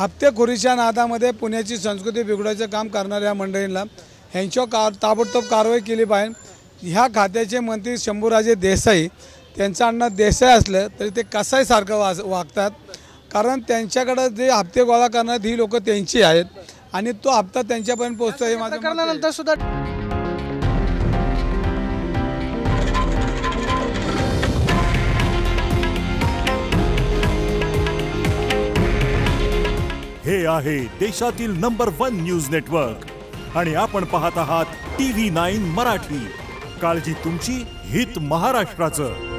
हप्तेखोरीच्या नादामध्ये पुण्याची संस्कृती बिघडवायचं काम करणाऱ्या मंडळींना ह्यांच्यावर ताबडतोब कारवाई केली पाहिजे। ह्या खात्याचे मंत्री शंभूराजे देसाई, त्यांचं अण्णा देसाई असलं तरी ते कसाईसारखं वागतात, कारण त्यांच्याकडे जे हप्ते गोळा करणारे ही लोक त्यांची आहेत आणि तो हप्ता त्यांच्यापर्यंत पोहोचतो हे माझं प्रकरणानंतर सुद्धा हे आहे देशातील नंबर 1 न्यूज नेटवर्क आणि आपण पाहत आहात TV9 मराठी। काळजी तुमची, हित महाराष्ट्राचं।